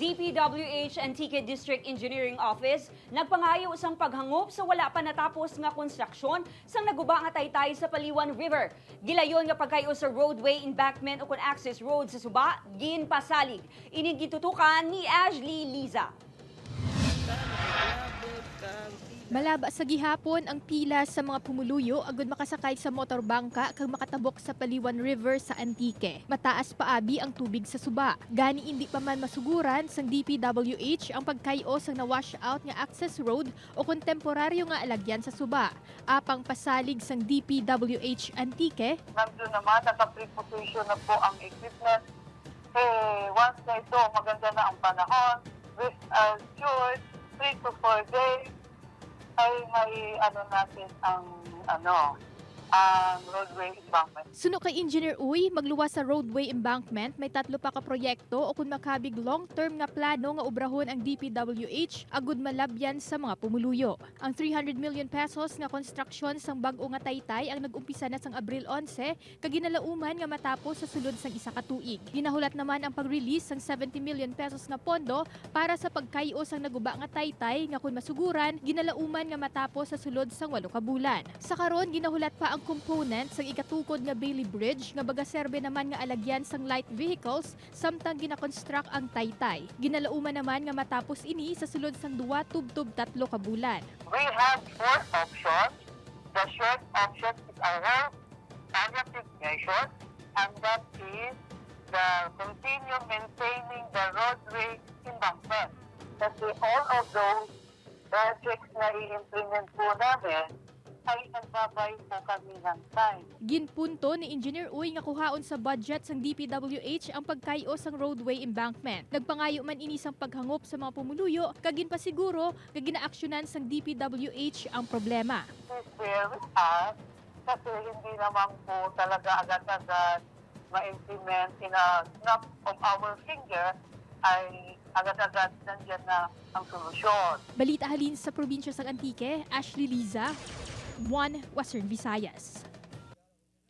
DPWH Antique District Engineering Office nagpangayo sang paghangop sa wala pa natapos nga konstruksyon sang naguba nga taytay sa Paliwan River. Gilayon nga pagkayo sa roadway embankment o kon access road sa Suba, ginpasalig. Ining gitutukan ni Ashley Liza. Malaba sa gihapon ang pila sa mga pumuluyo agud makasakay sa motorbangka kag makatabok sa Paliwan River sa Antique. Mataas paabi ang tubig sa Suba. Gani hindi pa man masuguran sang DPWH ang pagkayo sang na-wash out nga access road o kontemporaryo nga alagyan sa Suba. Apang pasalig sang DPWH Antique, nandun naman, naka-preposition na po ang equipment. Once na ito, maganda na ang panahon, rest assured, 3 to 4 days, ay may natin ang roadway embankment. Suno kay Engineer Uy, magluwas sa roadway embankment, may 3 pa ka proyekto o kung makabig long-term nga plano nga obrahon ang DPWH agud malabyan sa mga pumuluyo. Ang 300 million pesos nga construction sang bag-o nga taytay ang nag-umpisa na sang Abril 11 kag ginalauman nga matapos sa sulod sang isa ka tuig. Ginahulat naman ang pag-release sang 70 million pesos nga pondo para sa pagkayo sang naguba nga taytay nga kung masuguran ginalauman nga matapos sa sulod sang 8 ka bulan. Sa karon ginahulat pa ang component sang ikatukod nga Bailey Bridge nga bagaserbe naman nga alagyan sang light vehicles samtang ginakonstruct ang taytay. Ginalauman naman nga matapos ini sa sulod sang 2 tubtob 3 ka bulan. We have 4 options. The short option is our palliative measure, and that is the continue maintaining the roadway embankment. Kasi all of those projects na i-implement po namin ay nagbabay po kami ng time. Ginpunto ni Engineer Uy nga kuhaon sa budget sang DPWH ang pagkayo sang roadway embankment. Nagpangayo man ini sang paghangop sa mga pumuluyo kag ginpasiguro nga ginaaksyonan sang DPWH ang problema. Please bear with us kasi hindi naman po talaga agad-agad ma-implement in a snap of our finger ay agad-agad nandiyan na ang solusyon. Balita halin sa probinsya sang Antique, Ashley Liza, 1 Western Visayas.